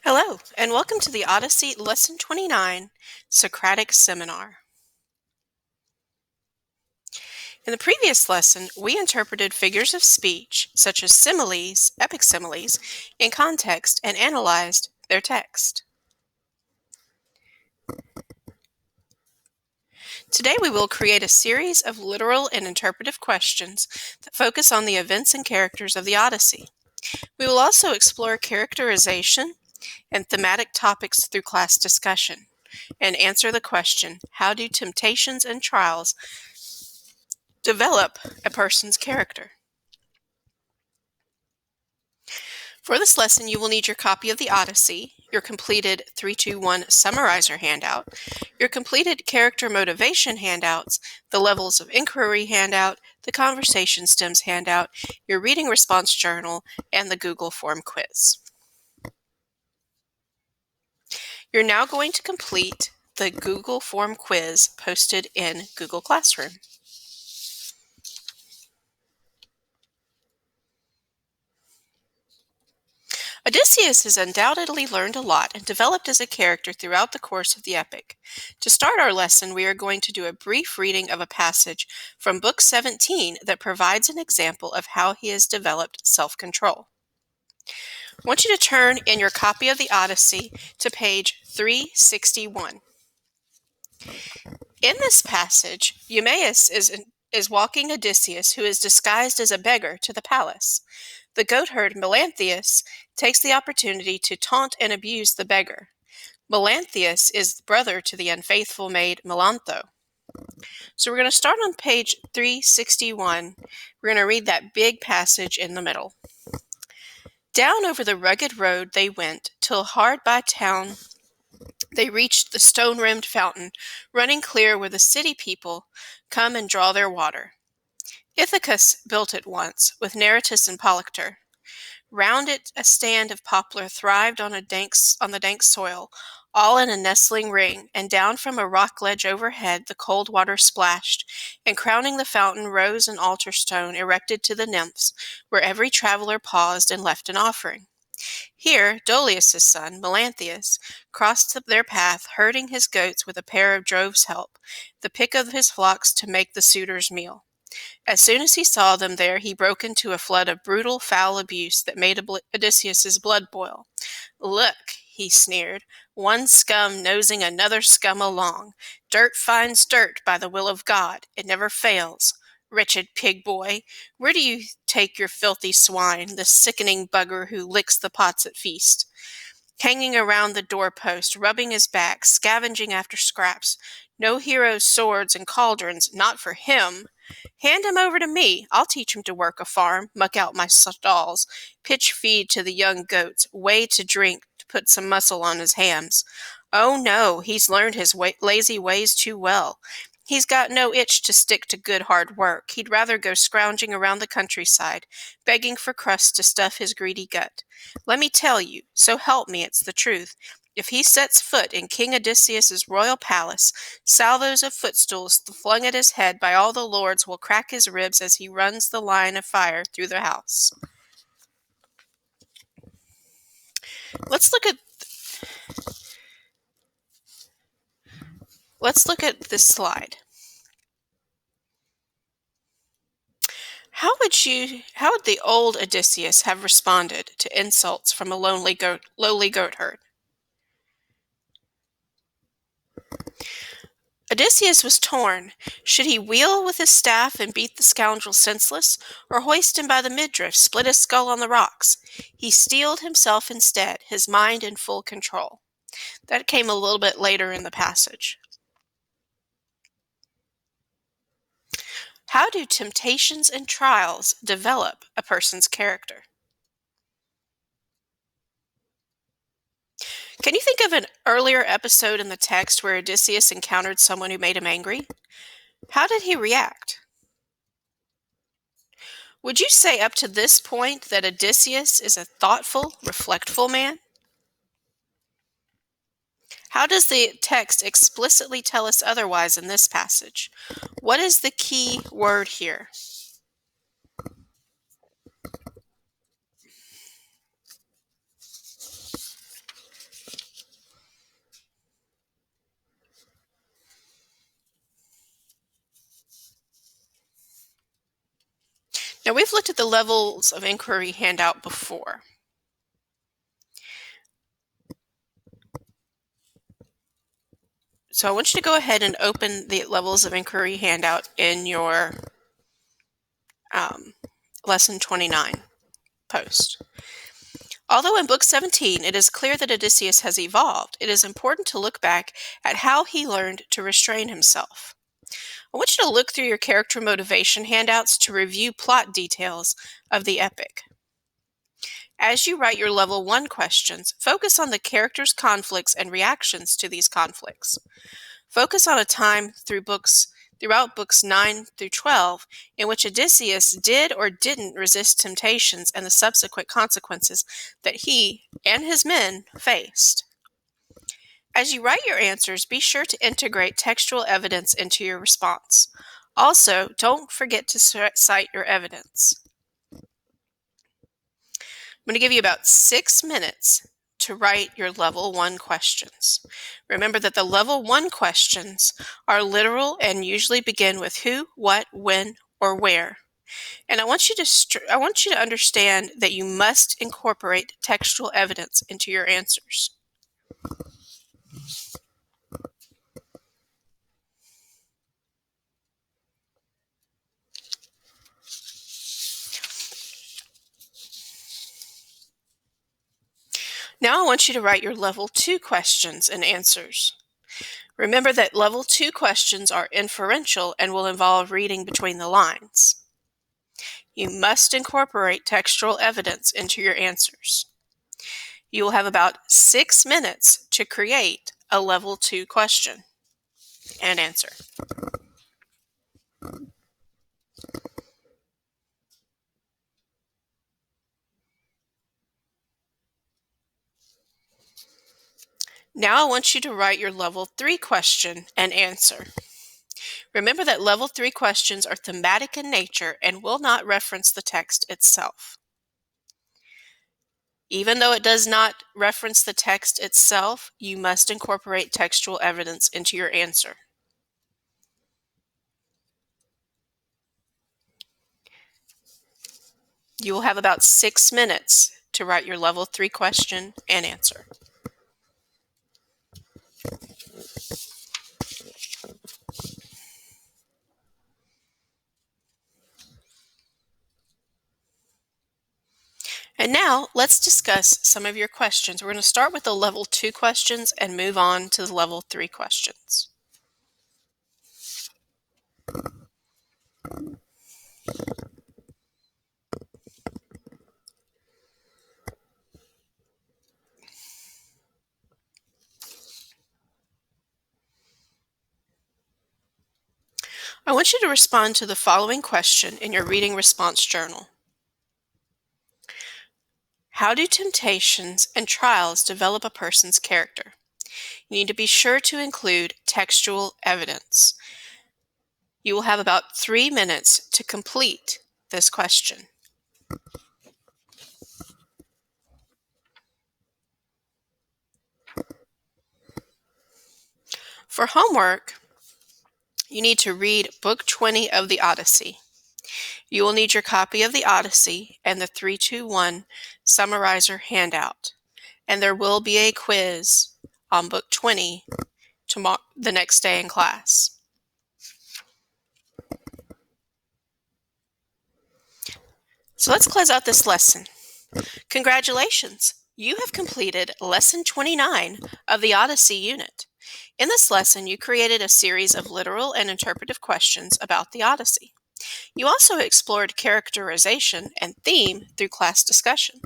Hello, and welcome to the Odyssey Lesson 29 Socratic Seminar. In the previous lesson, we interpreted figures of speech, such as similes, epic similes, in context and analyzed their text. Today we will create a series of literal and interpretive questions that focus on the events and characters of the Odyssey. We will also explore characterization and thematic topics through class discussion, and answer the question, how do temptations and trials develop a person's character? For this lesson, you will need your copy of the Odyssey, your completed 321 Summarizer handout, your completed Character Motivation handouts, the Levels of Inquiry handout, the Conversation Stems handout, your Reading Response Journal, and the Google Form quiz. You're now going to complete the Google Form quiz posted in Google Classroom. Odysseus has undoubtedly learned a lot and developed as a character throughout the course of the epic. To start our lesson, we are going to do a brief reading of a passage from Book 17 that provides an example of how he has developed self-control. I want you to turn in your copy of the Odyssey to page 361. In this passage, Eumaeus is walking Odysseus, who is disguised as a beggar, to the palace. The goatherd Melanthius takes the opportunity to taunt and abuse the beggar. Melanthius is brother to the unfaithful maid Melantho. So we're going to start on page 361. We're going to read that big passage in the middle. Down over the rugged road they went, till hard by town they reached the stone-rimmed fountain, running clear where the city people come and draw their water. Ithacus built it once, with Neritus and Polyctor. Round it a stand of poplar thrived on the dank soil, all in a nestling ring, and down from a rock ledge overhead the cold water splashed, and crowning the fountain rose an altar stone erected to the nymphs, where every traveler paused and left an offering. Here Dolius's son, Melanthius, crossed their path, herding his goats with a pair of droves' help, the pick of his flocks to make the suitors' meal. As soon as he saw them there, he broke into a flood of brutal, foul abuse that made Odysseus's blood boil. "Look," he sneered, "one scum nosing another scum along. Dirt finds dirt by the will of God. It never fails. Wretched pig boy, where do you take your filthy swine, the sickening bugger who licks the pots at feast? Hanging around the doorpost, rubbing his back, scavenging after scraps. No heroes' swords and cauldrons, not for him. Hand him over to me. I'll teach him to work a farm, muck out my stalls, pitch feed to the young goats, whey to drink to put some muscle on his hams. Oh no, he's learned his lazy ways too well. He's got no itch to stick to good hard work. He'd rather go scrounging around the countryside, begging for crusts to stuff his greedy gut. Let me tell you, so help me, it's the truth. If he sets foot in King Odysseus's royal palace, salvos of footstools flung at his head by all the lords will crack his ribs as he runs the line of fire through the house." Let's look at this slide. How would the old Odysseus have responded to insults from a lowly goatherd? Odysseus was torn. Should he wheel with his staff and beat the scoundrel senseless, or hoist him by the midriff, split his skull on the rocks? He steeled himself instead, his mind in full control. That came a little bit later in the passage. How do temptations and trials develop a person's character? Can you think of an earlier episode in the text where Odysseus encountered someone who made him angry? How did he react? Would you say up to this point that Odysseus is a thoughtful, reflectful man? How does the text explicitly tell us otherwise in this passage? What is the key word here? Now, we've looked at the levels of inquiry handout before. So I want you to go ahead and open the levels of inquiry handout in your Lesson 29 post. Although in Book 17 it is clear that Odysseus has evolved, it is important to look back at how he learned to restrain himself. I want you to look through your character motivation handouts to review plot details of the epic. As you write your Level 1 questions, focus on the characters' conflicts and reactions to these conflicts. Focus on a time throughout books 9 through 12 in which Odysseus did or didn't resist temptations and the subsequent consequences that he and his men faced. As you write your answers, be sure to integrate textual evidence into your response. Also, don't forget to cite your evidence. I'm going to give you about 6 minutes to write your Level 1 questions. Remember that the Level 1 questions are literal and usually begin with who, what, when, or where. And I want you to understand that you must incorporate textual evidence into your answers. Now I want you to write your Level 2 questions and answers. Remember that Level 2 questions are inferential and will involve reading between the lines. You must incorporate textual evidence into your answers. You will have about 6 minutes to create a Level 2 question and answer. Now I want you to write your Level 3 question and answer. Remember that Level 3 questions are thematic in nature and will not reference the text itself. Even though it does not reference the text itself, you must incorporate textual evidence into your answer. You will have about 6 minutes to write your Level 3 question and answer. And now let's discuss some of your questions. We're going to start with the Level 2 questions and move on to the Level 3 questions. I want you to respond to the following question in your reading response journal. How do temptations and trials develop a person's character? You need to be sure to include textual evidence. You will have about 3 minutes to complete this question. For homework, you need to read Book 20 of the Odyssey. You will need your copy of the Odyssey and the 3-2-1 Summarizer handout, and there will be a quiz on Book 20 the next day in class. So let's close out this lesson. Congratulations! You have completed Lesson 29 of the Odyssey unit. In this lesson, you created a series of literal and interpretive questions about the Odyssey. You also explored characterization and theme through class discussion.